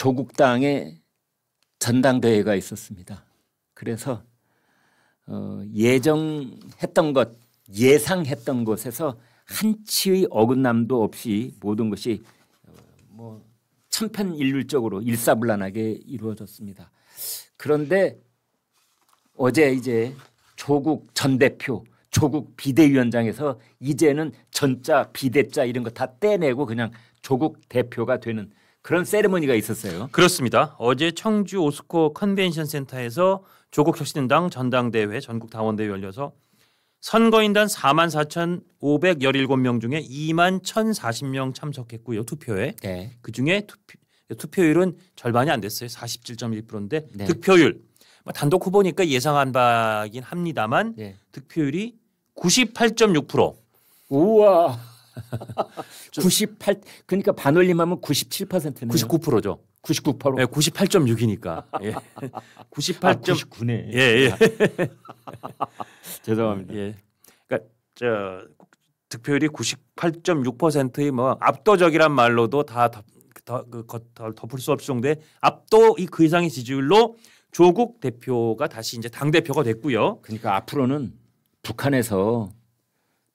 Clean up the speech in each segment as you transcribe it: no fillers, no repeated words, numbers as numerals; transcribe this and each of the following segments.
조국당의 전당대회가 있었습니다. 그래서 예상했던 것에서 한치의 어긋남도 없이 모든 것이 천편일률적으로 일사불란하게 이루어졌습니다. 그런데 어제 이제 조국 전 대표, 조국 비대위원장에서 이제는 전자, 비대자 이런 거 다 떼내고 그냥 조국 대표가 되는 그런 세리머니가 있었어요. 그렇습니다. 어제 청주 오스코 컨벤션 센터에서 조국혁신당 전당대회 전국 당원대회 열려서 선거인단 44,517명 중에 21,040명 참석했고요. 투표에. 네. 그중에 투표율은 절반이 안 됐어요. 47.1%인데 네. 득표율 단독 후보니까 예상한 바긴 합니다만 네. 득표율이 98.6%. 우와. 98 그러니까 반올림하면 97%네요. 99%죠. 99%. 네, 98.6이니까. 예. 99네. 예. 죄송합니다. 예. 그러니까 득표율이 98.6%의 뭐 압도적이란 말로도 다 덮을 수 없을 정도의 그 이상의 지지율로 조국 대표가 다시 이제 당 대표가 됐고요. 그러니까 앞으로는 북한에서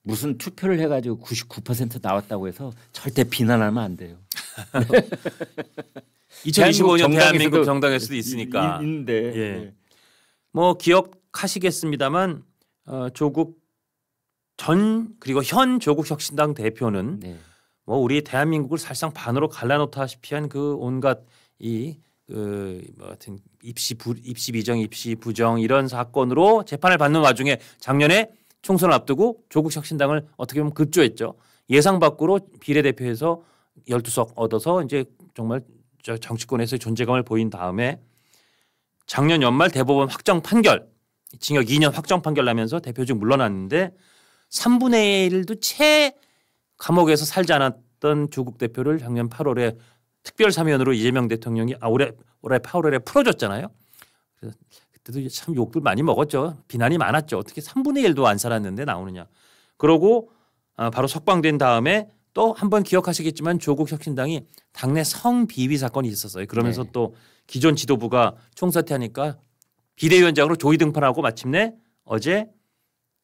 무슨 투표를 해가지고 99% 나왔다고 해서 절대 비난하면 안 돼요. 2025년 대한민국 정당에서도 있으니까. 있는데. 예. 뭐 기억하시겠습니다만 조국 전 그리고 현 조국혁신당 대표는 네. 뭐 우리 대한민국을 사실상 반으로 갈라놓다시피 한 그 온갖 하여튼 입시 비정, 입시 부정 이런 사건으로 재판을 받는 와중에 작년에 총선을 앞두고 조국혁신당을 어떻게 보면 급조했죠. 예상 밖으로 비례대표에서 12석 얻어서 이제 정말 정치권에서의 존재감을 보인 다음에 작년 연말 대법원 확정 판결, 징역 2년 확정 판결 나면서 대표직 물러났는데 3분의 1도 채 감옥에서 살지 않았던 조국 대표를 작년 8월에 특별사면으로 이재명 대통령이 올해 8월에 풀어줬잖아요. 그래서 그때도 참 욕들 많이 먹었죠. 비난이 많았죠. 어떻게 3분의 1도 안 살았는데 나오느냐. 그러고 바로 석방된 다음에 또 한 번 기억하시겠지만 조국혁신당이 당내 성비위 사건이 있었어요. 그러면서 네. 또 기존 지도부가 총사퇴하니까 비대위원장으로 조기 등판하고 마침내 어제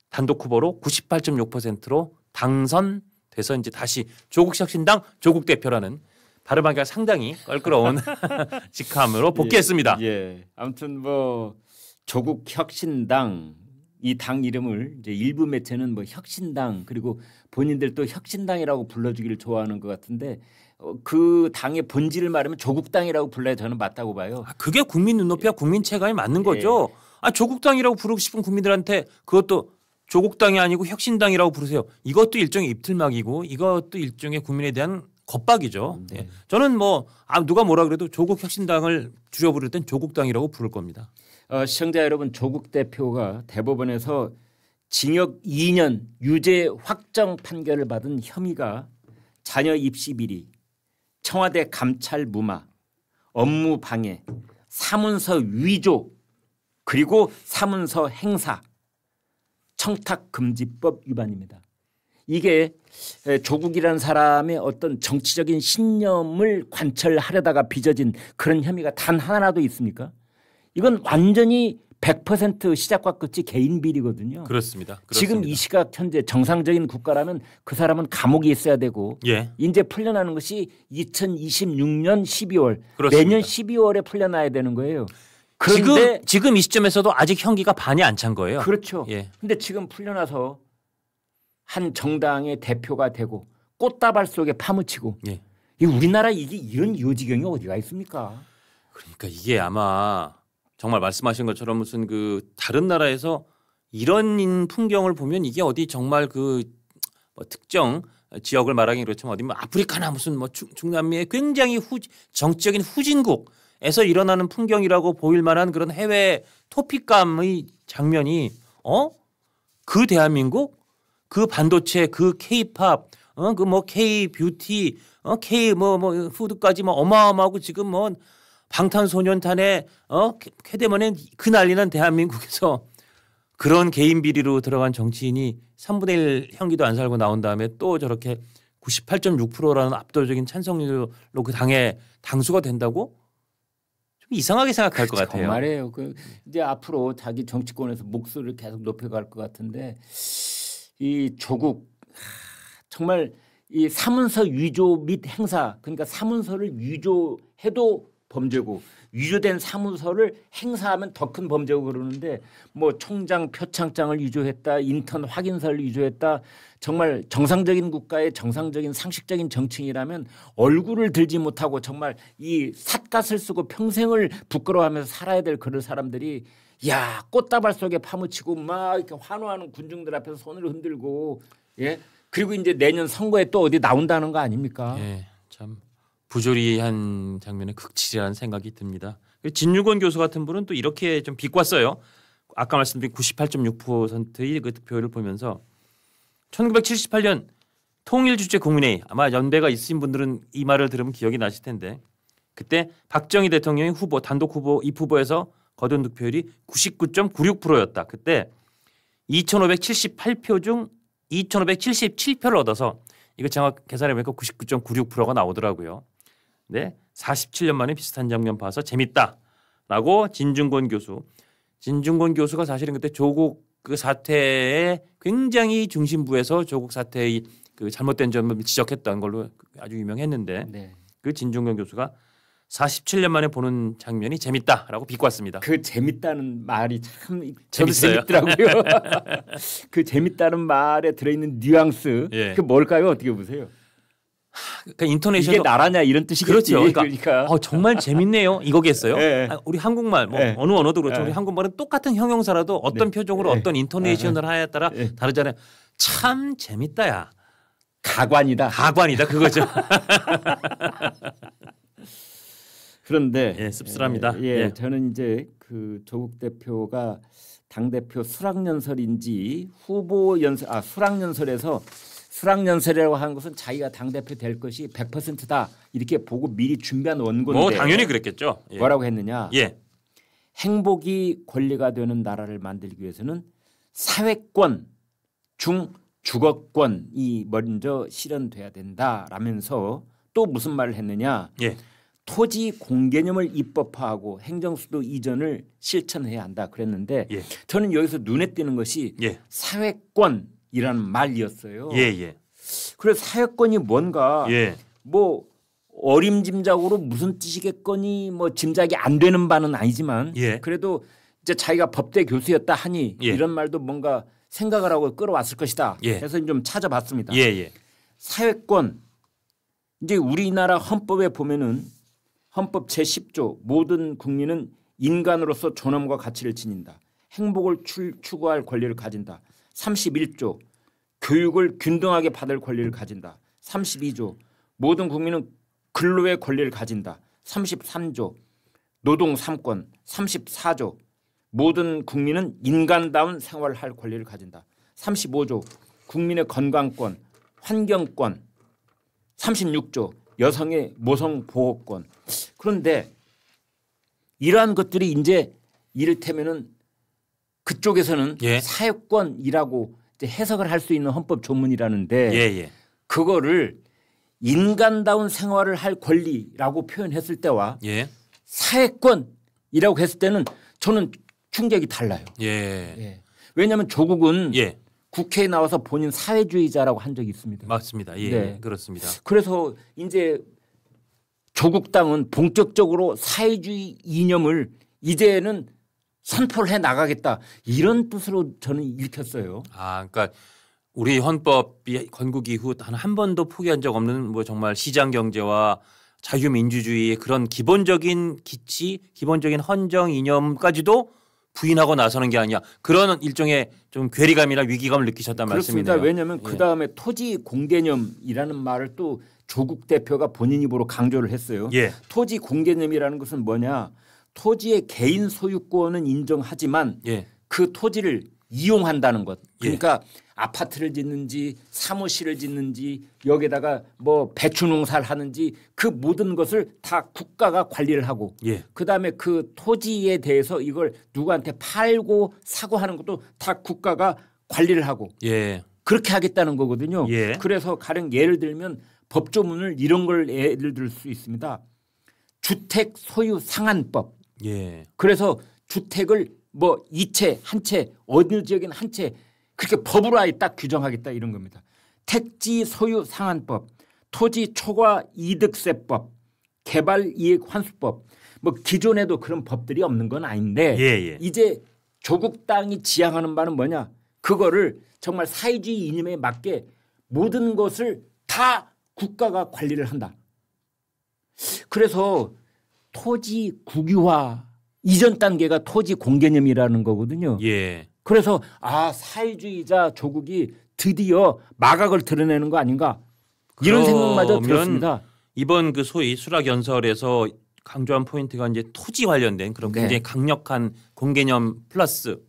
단독 후보로 98.6%로 당선돼서 이제 다시 조국혁신당 조국 대표라는 발음하기가 상당히 껄끄러운 직함으로 복귀했습니다. 예. 아무튼 뭐 조국 혁신당 이 당 이름을 이제 일부 매체는 뭐 혁신당 그리고 본인들도 혁신당이라고 불러주기를 좋아하는 것 같은데 그 당의 본질을 말하면 조국당이라고 불러야 저는 맞다고 봐요. 그게 국민 눈높이와 국민 체감이 맞는 거죠. 조국당이라고 부르고 싶은 국민들한테 그것도 조국당이 아니고 혁신당이라고 부르세요. 이것도 일종의 입틀막이고 이것도 일종의 국민에 대한 겁박이죠. 네. 저는 뭐 누가 뭐라 그래도 조국혁신당을 줄여 부를 땐 조국당이라고 부를 겁니다. 시청자 여러분, 조국 대표가 대법원에서 징역 2년 유죄 확정 판결을 받은 혐의가 자녀 입시 비리, 청와대 감찰 무마, 업무 방해, 사문서 위조 그리고 사문서 행사, 청탁금지법 위반입니다. 이게 조국이라는 사람의 어떤 정치적인 신념을 관철하려다가 빚어진 그런 혐의가 단 하나라도 있습니까? 이건 완전히 100% 시작과 끝이 개인 비리거든요. 그렇습니다. 지금 이 시각 현재 정상적인 국가라면 그 사람은 감옥에 있어야 되고 이제 풀려나는 것이 2026년 12월 그렇습니다. 내년 12월에 풀려나야 되는 거예요. 그런데 지금 이 시점에서도 아직 형기가 반이 안 찬 거예요. 그렇죠. 그런데 지금 풀려나서 한 정당의 대표가 되고 꽃다발 속에 파묻히고 이 우리나라 이런 요지경이 어디가 있습니까? 그러니까 이게 아마 정말 말씀하신 것처럼 무슨 그 다른 나라에서 이런 풍경을 보면 이게 어디 정말 그 뭐 특정 지역을 말하기 그렇지만 어디 뭐 아프리카나 무슨 뭐 중남미의 굉장히 정치적인 후진국에서 일어나는 풍경이라고 보일 만한 그런 해외 토픽감의 장면이 그 대한민국 그 반도체 그 K-팝 그 뭐 K-뷰티 K 뭐 푸드까지 뭐 어마어마하고 지금 뭐 방탄소년단의 쾌대문에 그 난리난 대한민국에서 그런 개인 비리로 들어간 정치인이 3분의 1 형기도 안 살고 나온 다음에 또 저렇게 98.6%라는 압도적인 찬성률로 그 당에 당수가 된다고? 좀 이상하게 생각할 것 같아요. 정말이에요. 이제 앞으로 자기 정치권에서 목소리를 계속 높여갈 것 같은데 이 조국 정말 이 사문서 위조 및 행사 그러니까 사문서를 위조해도 범죄고 위조된 사문서를 행사하면 더 큰 범죄고 그러는데 뭐 총장 표창장을 위조했다 인턴 확인서를 위조했다 정말 정상적인 국가의 정상적인 상식적인 정치인이라면 얼굴을 들지 못하고 정말 이 삿갓을 쓰고 평생을 부끄러워하면서 살아야 될 그런 사람들이 야 꽃다발 속에 파묻히고 막 이렇게 환호하는 군중들 앞에서 손을 흔들고 예 그리고 이제 내년 선거에 또 어디 나온다는 거 아닙니까? 예, 참 부조리한 장면에 극치라는 생각이 듭니다. 진유권 교수 같은 분은 또 이렇게 좀 비꼬았어요. 아까 말씀드린 98.6%의 그 득표율을 보면서 1978년 통일주체 국민회의 아마 연배가 있으신 분들은 이 말을 들으면 기억이 나실 텐데 그때 박정희 대통령이 후보 단독 후보 입 후보에서 거둔 득표율이 99.96%였다. 그때 2,578표 중 2,577표를 얻어서 이거 정확 계산해 보니까 99.96%가 나오더라고요. 네, 47년 만에 비슷한 장면 봐서 재밌다라고 진중권 교수가 사실은 그때 조국 그 사태의 굉장히 중심부에서 조국 사태의 그 잘못된 점을 지적했던 걸로 아주 유명했는데 네. 그 진중권 교수가 47년 만에 보는 장면이 재밌다라고 비꼬았습니다. 그 재밌다는 말이 참 재밌어요. 재밌더라고요. 그 재밌다는 말에 들어있는 뉘앙스 예. 그 뭘까요? 어떻게 보세요? 그러니까 인토네이션도 이게 나라냐 이런 뜻이겠지. 그렇죠. 그러니까 정말 재밌네요. 이거겠어요. 네. 우리 한국말 뭐 네. 어느 언어도 그렇죠. 네. 우리 한국말은 똑같은 형용사라도 어떤 네. 표정으로 네. 어떤 인토네이션을 하냐에 따라 네. 다르잖아요. 참 재밌다야. 가관이다. 가관이다 그거죠. 그런데 예, 씁쓸합니다. 예, 저는 이제 그 조국 대표가 당 대표 수락연설인지 후보 연설 수락연설에서 수락연설이라고 하는 것은 자기가 당 대표 될 것이 100%다 이렇게 보고 미리 준비한 원고인데 뭐 당연히 그랬겠죠. 예. 뭐라고 했느냐? 예. 행복이 권리가 되는 나라를 만들기 위해서는 사회권 중 주거권이 먼저 실현돼야 된다라면서 또 무슨 말을 했느냐? 예. 토지 공개념을 입법화하고 행정수도 이전을 실천해야 한다 그랬는데 예. 저는 여기서 눈에 띄는 것이 예. 사회권이라는 말이었어요. 예. 예. 그래서 사회권이 뭔가 예. 뭐 어림짐작으로 무슨 뜻이겠거니 뭐 짐작이 안 되는 바는 아니지만 예. 그래도 이제 자기가 법대 교수였다 하니 예. 이런 말도 뭔가 생각을 하고 끌어왔을 것이다. 예. 그래서 좀 찾아봤습니다. 예. 예. 사회권 이제 우리나라 헌법에 보면은 헌법 제10조 모든 국민은 인간으로서 존엄과 가치를 지닌다. 행복을 추구할 권리를 가진다. 31조 교육을 균등하게 받을 권리를 가진다. 32조 모든 국민은 근로의 권리를 가진다. 33조 노동 3권 34조 모든 국민은 인간다운 생활을 할 권리를 가진다. 35조 국민의 건강권 환경권 36조 여성의 모성 보호권. 그런데 이러한 것들이 이제 이를테면은 그쪽에서는 예. 사회권이라고 이제 해석을 할 수 있는 헌법 조문이라는데 예. 예. 그거를 인간다운 생활을 할 권리라고 표현했을 때와 예. 사회권이라고 했을 때는 저는 충격이 달라요. 예. 예. 왜냐하면 조국은 예. 국회에 나와서 본인 사회주의자라고 한 적이 있습니다. 맞습니다. 예. 네. 그렇습니다. 그래서 이제 조국 당은 본격적으로 사회주의 이념을 이제는 선포를 해 나가겠다 이런 뜻으로 저는 읽혔어요. 아, 그러니까 우리 헌법이 건국 이후 단 한 번도 포기한 적 없는 뭐 정말 시장 경제와 자유민주주의의 그런 기본적인 기치, 기본적인 헌정 이념까지도 부인하고 나서는 게 아니야. 그런 일종의 좀 괴리감이나 위기감을 느끼셨단 그렇습니다. 말씀이네요. 왜냐하면 그 다음에 토지 공개념이라는 말을 또 조국 대표가 본인 입으로 강조를 했어요. 예. 토지 공개념이라는 것은 뭐냐? 토지의 개인 소유권은 인정하지만 예. 그 토지를 이용한다는 것. 그러니까 아파트를 짓는지 사무실을 짓는지 여기다가 뭐 배추 농사를 하는지 그 모든 것을 다 국가가 관리를 하고 예. 그다음에 그 토지에 대해서 이걸 누구한테 팔고 사고 하는 것도 다 국가가 관리를 하고 예. 그렇게 하겠다는 거거든요. 예. 그래서 가령 예를 들면 법조문을 이런 걸 예를 들 수 있습니다. 주택 소유 상한법. 예. 그래서 주택을 뭐 2채, 한 채, 어느 지역에는 한 채 그렇게 법으로 아예 딱 규정하겠다 이런 겁니다. 택지 소유 상한법, 토지 초과 이득세법, 개발 이익 환수법. 뭐 기존에도 그런 법들이 없는 건 아닌데 예. 이제 조국 땅이 지향하는 바는 뭐냐? 그거를 정말 사회주의 이념에 맞게 모든 것을 다 국가가 관리를 한다. 그래서 토지 국유화 이전 단계가 토지 공개념이라는 거거든요. 예. 그래서 사회주의자 조국이 드디어 마각을 드러내는 거 아닌가 이런 생각마저 들었습니다. 이번 그 소위 수락 연설에서 강조한 포인트가 이제 토지 관련된 그런 굉장히 강력한 공개념 플러스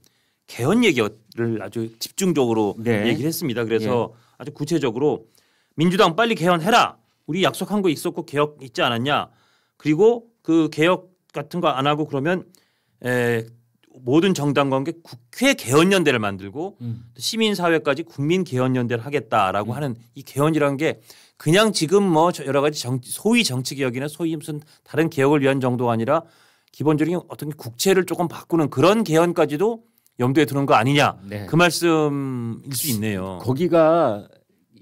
개헌 얘기를 아주 집중적으로 얘기를 했습니다. 그래서 아주 구체적으로 민주당 빨리 개헌해라. 우리 약속한 거 있었고 개혁 있지 않았냐. 그리고 그 개혁 같은 거 안 하고 그러면 모든 정당과 함께 국회 개헌연대를 만들고 시민사회까지 국민개헌연대를 하겠다라고 하는 이 개헌이라는 게 그냥 지금 뭐 여러 가지 소위 정치개혁이나 소위 무슨 다른 개혁을 위한 정도가 아니라 기본적인 어떤 국채를 조금 바꾸는 그런 개헌까지도 염두에 두는 거 아니냐. 그 말씀일 수 있네요. 거기가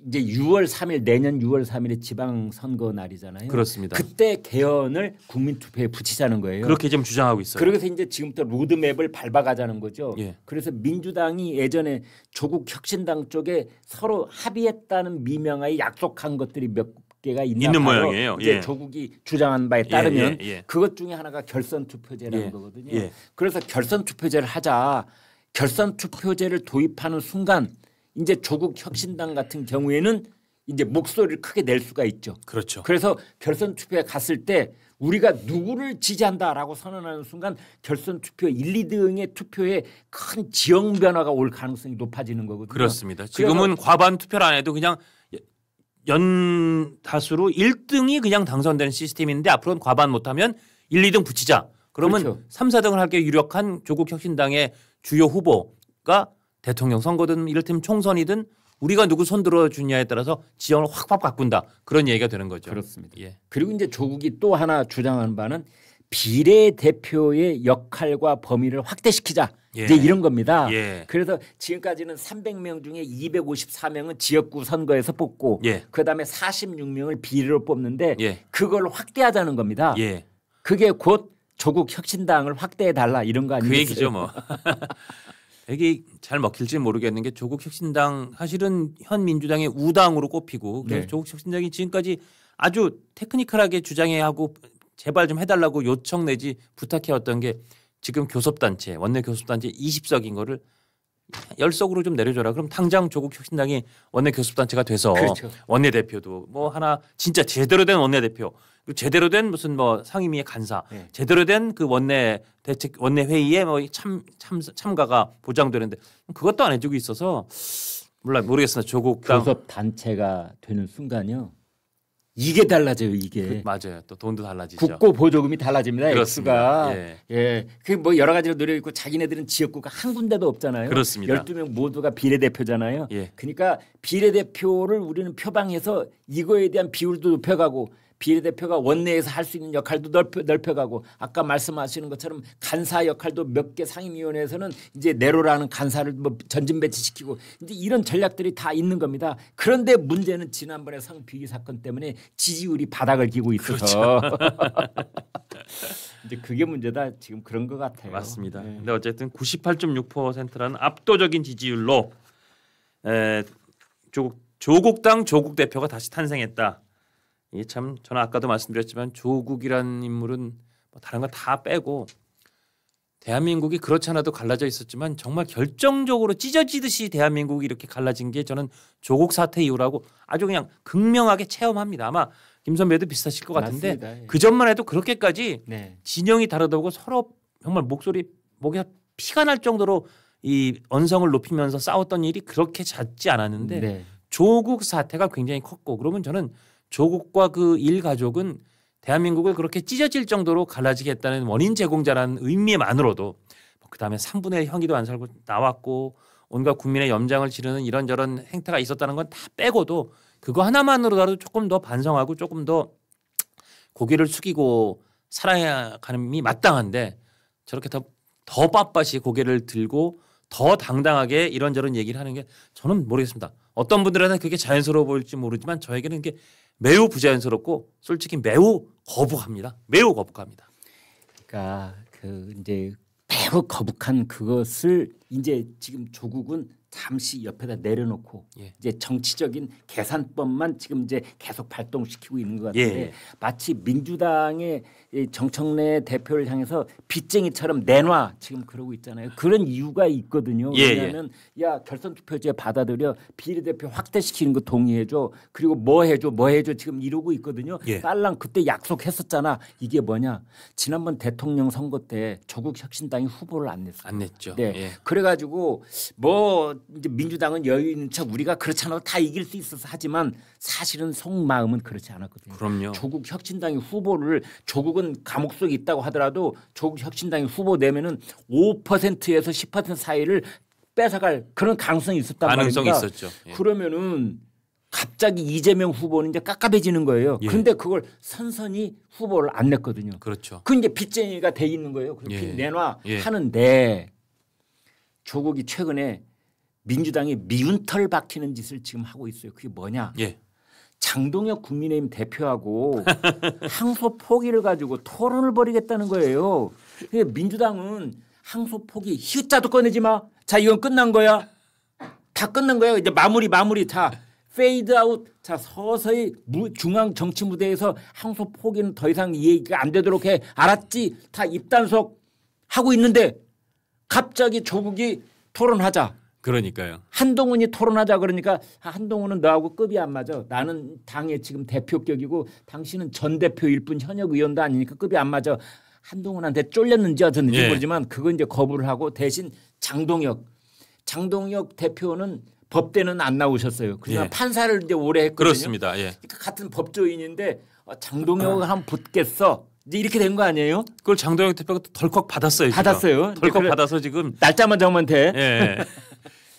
이제 6월 3일 내년 6월 3일에 지방선거 날이잖아요. 그렇습니다. 그때 개헌을 국민투표에 붙이자는 거예요. 그렇게 좀 주장하고 있어요. 그래서 이제 지금부터 로드맵을 밟아가자는 거죠. 예. 그래서 민주당이 예전에 조국 혁신당 쪽에 서로 합의했다는 미명하에 약속한 것들이 몇 개가 있는 모양이에요. 이제 조국이 주장한 바에 따르면 그것 중에 하나가 결선투표제라는 거거든요. 그래서 결선투표제를 하자. 결선투표제를 도입하는 순간 이제 조국 혁신당 같은 경우에는 이제 목소리를 크게 낼 수가 있죠. 그렇죠. 그래서 결선 투표에 갔을 때 우리가 누구를 지지한다라고 선언하는 순간 결선 투표 1, 2등의 투표에 큰 지형 변화가 올 가능성이 높아지는 거거든요. 그렇습니다. 지금은 과반 투표를 안 해도 그냥 연다수로 1등이 그냥 당선되는 시스템인데 앞으로는 과반 못하면 1, 2등 붙이자. 그러면 그렇죠. 3, 4등을 할 게 유력한 조국 혁신당의 주요 후보가 대통령 선거든 이를테면 총선이든 우리가 누구 손들어 주냐에 따라서 지형을 확 바꾼다. 그런 얘기가 되는 거죠. 그렇습니다. 그리고 이제 조국이 또 하나 주장하는 바는 비례대표의 역할과 범위를 확대시키자. 이제 이런 겁니다. 그래서 지금까지는 300명 중에 254명은 지역구 선거에서 뽑고 그다음에 46명을 비례로 뽑는데 그걸 확대하자는 겁니다. 그게 곧 조국 혁신당을 확대해 달라 이런 거 아니겠어요? 그 얘기죠 뭐. 이게 잘 먹힐지 모르겠는 게 조국 혁신당 사실은 현 민주당의 우당으로 꼽히고 그래서 조국 혁신당이 지금까지 아주 테크니컬하게 주장해야 하고 제발 좀 해달라고 요청 내지 부탁해왔던 게 지금 교섭단체 원내 교섭단체 20석인 거를 10석으로 좀 내려줘라. 그럼 당장 조국 혁신당이 원내 교섭단체가 돼서 원내대표도 뭐 하나 진짜 제대로 된 원내대표 제대로 된 무슨 뭐 상임위의 간사 제대로 된 그 원내 대책 원내 회의에 뭐 참가가 보장되는데 그것도 안 해주고 있어서 모르겠습니다. 조국 교섭 단체가 되는 순간요. 이게 달라져요. 이게 맞아요. 또 돈도 달라지죠. 국고 보조금이 달라집니다. 그렇습니다. 액수가 그 뭐 여러 가지로 노력 있고 자기네들은 지역구가 한 군데도 없잖아요. 그렇습니다. 12명 모두가 비례대표잖아요. 그러니까 비례대표를 우리는 표방해서 이거에 대한 비율도 높여가고 비례대표가 원내에서 할 수 있는 역할도 넓혀가고 아까 말씀하시는 것처럼 간사 역할도 몇 개 상임위원회에서는 이제 내로라는 간사를 뭐 전진 배치시키고 이제 이런 전략들이 다 있는 겁니다. 그런데 문제는 지난번에 성비위 사건 때문에 지지율이 바닥을 기고 있어서 이제 그게 문제다. 지금 그런 것 같아요. 맞습니다. 근데 어쨌든 98.6%라는 압도적인 지지율로 조국당 조국 대표가 다시 탄생했다. 이게 참 저는 아까도 말씀드렸지만 조국이라는 인물은 뭐 다른 거 다 빼고 대한민국이 그렇지 않아도 갈라져 있었지만 정말 결정적으로 찢어지듯이 대한민국이 이렇게 갈라진 게 저는 조국 사태 이후라고 아주 그냥 극명하게 체험합니다. 아마 김 선배도 비슷하실 것 같은데 맞습니다. 그 전만 해도 그렇게까지 진영이 다르다고 서로 정말 목에 피가 날 정도로 이 언성을 높이면서 싸웠던 일이 그렇게 잦지 않았는데 조국 사태가 굉장히 컸고 그러면 저는 조국과 그 일가족은 대한민국을 그렇게 찢어질 정도로 갈라지게 했다는 원인 제공자라는 의미만으로도 그다음에 3분의 1 형기도 안 살고 나왔고 온갖 국민의 염장을 지르는 이런저런 행태가 있었다는 건 다 빼고도 그거 하나만으로라도 조금 더 반성하고 조금 더 고개를 숙이고 살아가는이 마땅한데 저렇게 더 빳빳이 고개를 들고 더 당당하게 이런저런 얘기를 하는 게 저는 모르겠습니다. 어떤 분들한테는 그게 자연스러워 보일지 모르지만 저에게는 이게 매우 부자연스럽고 솔직히 매우 거북합니다. 매우 거북합니다. 그러니까 그 이제 매우 거북한 그것을 이제 지금 조국은 잠시 옆에다 내려놓고 예. 이제 정치적인 계산법만 지금 이제 계속 발동시키고 있는 것 같은데 예. 마치 민주당의 이 정청래 대표를 향해서 빚쟁이처럼 내놔 지금 그러고 있잖아요. 그런 이유가 있거든요. 예. 왜냐하면 야 결선 투표제 받아들여 비례대표 확대시키는 거 동의해줘. 그리고 뭐 해줘 지금 이러고 있거든요. 예. 딸랑 그때 약속했었잖아. 이게 뭐냐? 지난번 대통령 선거 때 조국 혁신당이 후보를 안 냈어요. 안 냈죠. 네. 예. 그래가지고 뭐 이제 민주당은 여유 있는 척 우리가 그렇지 않아도 다 이길 수 있어서 하지만 사실은 속마음은 그렇지 않았거든요. 그럼요. 조국 혁신당이 후보를 조국은 감옥 속에 있다고 하더라도 조국 혁신당이 후보 내면은 5%에서 10% 사이를 뺏어갈 그런 가능성이 있었단 가능성이 말입니다. 있었죠. 예. 그러면은 갑자기 이재명 후보는 이제 깝깝해지는 거예요. 예. 그런데 그걸 선선히 후보를 안 냈거든요. 그렇죠. 그 이제 빚쟁이가 돼 있는 거예요. 그렇게 예. 내놔 예. 하는데 조국이 최근에 민주당이 미운 털 박히는 짓을 지금 하고 있어요. 그게 뭐냐? 예. 장동혁 국민의힘 대표하고 항소 포기를 가지고 토론을 벌이겠다는 거예요. 민주당은 항소 포기 히읗자도 꺼내지 마. 자 이건 끝난 거야. 다 끝난 거예요. 이제 마무리. 자 페이드 아웃. 자 서서히 중앙 정치 무대에서 항소 포기는 더 이상 이 얘기가 안 되도록 해. 알았지? 다 입단속 하고 있는데 갑자기 조국이 토론하자. 그러니까요. 한동훈이 토론하자 그러니까 한동훈은 너하고 급이 안 맞아. 나는 당의 지금 대표격이고 당신은 전 대표일 뿐 현역 의원도 아니니까 급이 안 맞아. 한동훈한테 쫄렸는지 어쩌는지 예. 모르지만 그건 이제 거부를 하고 대신 장동혁 대표는 법대는 안 나오셨어요. 그냥 예. 판사를 이제 오래 했거든요. 그렇습니다. 예. 그러니까 같은 법조인인데 장동혁을 한번 붙겠어. 이제 이렇게 된 거 아니에요? 그걸 장동혁 대표가 또 덜컥 받았어요. 지금. 받았어요. 덜컥 그래- 받아서 지금. 날짜만 정하면 돼. 예.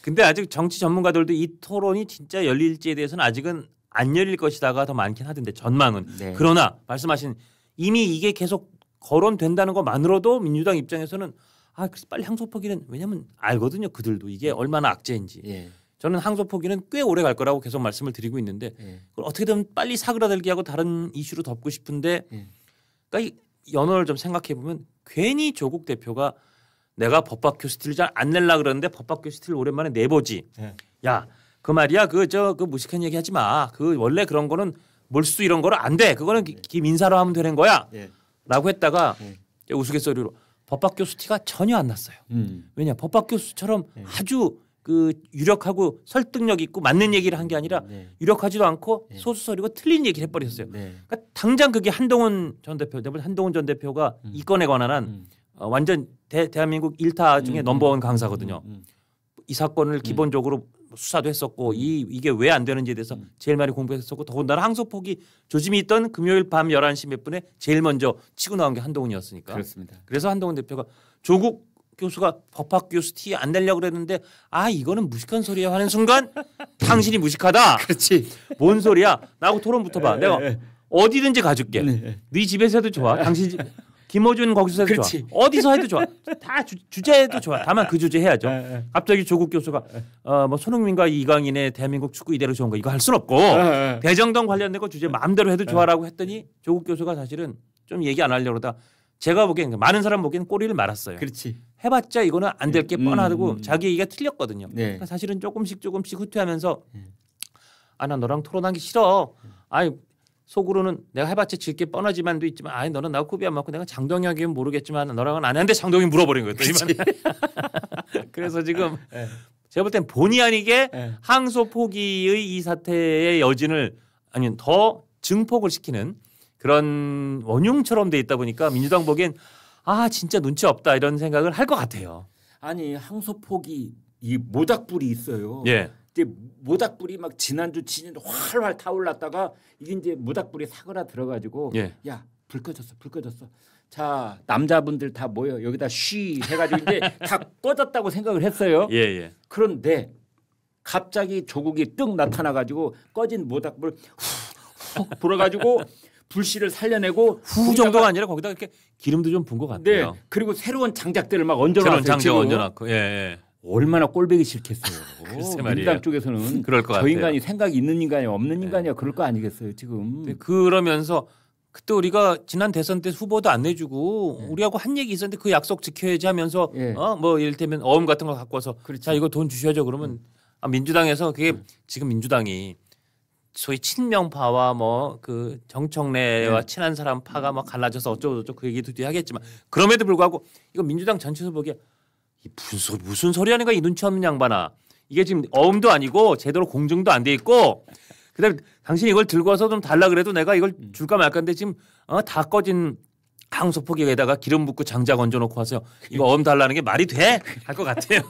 근데 아직 정치 전문가들도 이 토론이 진짜 열릴지에 대해서는 아직은 안 열릴 것이다가 더 많긴 하던데 전망은. 네. 그러나 말씀하신 이미 이게 계속 거론된다는 것만으로도 민주당 입장에서는 그래서 빨리 항소 포기는 왜냐하면 알거든요. 그들도 이게 얼마나 악재인지. 예. 저는 항소 포기는 꽤 오래 갈 거라고 계속 말씀을 드리고 있는데 예. 그걸 어떻게든 빨리 사그라들게 하고 다른 이슈로 덮고 싶은데 예. 그러니까 이 연호를 좀 생각해 보면 괜히 조국 대표가 내가 법학 교수티를 잘 안 낼라 그러는데 법학 교수티를 오랜만에 내보지. 예. 야, 그 말이야. 그 무식한 얘기 하지 마. 그 원래 그런 거는 몰수 이런 거는 안 돼. 그거는 김인사로 하면 되는 거야. 예. 라고 했다가 예. 우스갯소리로 법학 교수티가 전혀 안 났어요. 왜냐? 법학 교수처럼 예. 아주 그 유력하고 설득력 있고 맞는 얘기를 한 게 아니라 네. 유력하지도 않고 네. 소수설이고 틀린 얘기를 해버렸어요. 네. 그러니까 당장 그게 한동훈 전 대표가 이 건에 관한 완전 대한민국 일타 중에 넘버원 강사거든요. 이 사건을 기본적으로 수사도 했었고 이게 왜 안 되는지에 대해서 제일 많이 공부했었고 더군다나 항소 포기 조짐이 있던 금요일 밤 11시 몇 분에 제일 먼저 치고 나온 게 한동훈이었으니까. 그렇습니다. 그래서 한동훈 대표가 조국 교수가 법학 교수 티 안 내려고 그랬는데 이거는 무식한 소리야 하는 순간 당신이 무식하다. 그렇지. 뭔 소리야? 나하고 토론 붙어봐. 내가 어디든지 가줄게. 네 집에서 해도 좋아. 당신 집 김어준 거기서 해도 그렇지. 좋아. 어디서 해도 좋아. 다 주제도 좋아. 다만 그 주제 해야죠. 갑자기 조국 교수가 뭐 손흥민과 이강인의 대한민국 축구 이대로 좋은 거 이거 할 순 없고 대정동 관련된 거 주제 마음대로 해도 좋아라고 했더니 조국 교수가 사실은 좀 얘기 안 하려고 그러다 제가 보기엔 많은 사람 보기엔 꼬리를 말았어요. 그렇지. 해봤자 이거는 안 될 게 뻔하고 자기 얘기가 틀렸거든요. 네. 그러니까 사실은 조금씩 후퇴하면서 나 너랑 토론하기 싫어. 속으로는 내가 해봤자 질 게 뻔하지만도 있지만 너는 나하고 급이 안 맞고 내가 장동혁이면 모르겠지만 너랑은 안 하는데 장동혁이 물어버린 거예요. 그래서 지금 제가 볼 땐 본의 아니게 항소 포기의 이 사태의 여진을 아니면 더 증폭을 시키는 그런 원흉처럼 돼 있다 보니까 민주당 보기엔 진짜 눈치 없다 이런 생각을 할 것 같아요. 아니 항소 포기 이 모닥불이 있어요. 예. 이제 모닥불이 막 지난주 활활 타올랐다가 이게 이제 모닥불이 사그라 들어가지고 예. 야 불 꺼졌어. 자 남자분들 다 모여 여기다 쉬 해가지고 이제 다 꺼졌다고 생각을 했어요. 예. 그런데 갑자기 조국이 뜩 나타나가지고 꺼진 모닥불 훅 불어가지고 불씨를 살려내고 후 정도가 아니라 거기다 이렇게 기름도 좀 분 것 네. 같아요. 그리고 새로운 장작들을 막 얹어놨어요. 새로운 장작 지금. 얹어놨고, 예. 얼마나 꼴보기 싫겠어요. 글쎄 말이에요. 민주당 쪽에서는 그럴 것 저 같아요. 인간이 생각이 있는 인간이 없는 인간이야 그럴 거 아니겠어요 지금. 네, 그러면서 그때 우리가 지난 대선 때 후보도 안 내주고 우리하고 한 얘기 있었는데 그 약속 지켜야지 하면서 예. 뭐 이를테면 어음 같은 걸 갖고 와서 그렇죠. 자 이거 돈 주셔야죠 그러면 민주당에서 그게 지금 민주당이 소위 친명파와 뭐 그 정청래와 친한 사람 파가 막 갈라져서 어쩌고저쩌고 그 얘기도 뒤에 하겠지만 그럼에도 불구하고 이거 민주당 전체에서 보기에 이 무슨 소리 하는 거야 이 눈치 없는 양반아. 이게 지금 어음도 아니고 제대로 공정도 안 돼 있고 그다음에 당신이 이걸 들고 와서 좀 달라 그래도 내가 이걸 줄까 말까 한데 지금 다 꺼진 항소포기에다가 기름 붓고 장작 얹어 놓고 와서 이거 어음 달라는 게 말이 돼? 할 것 같아요.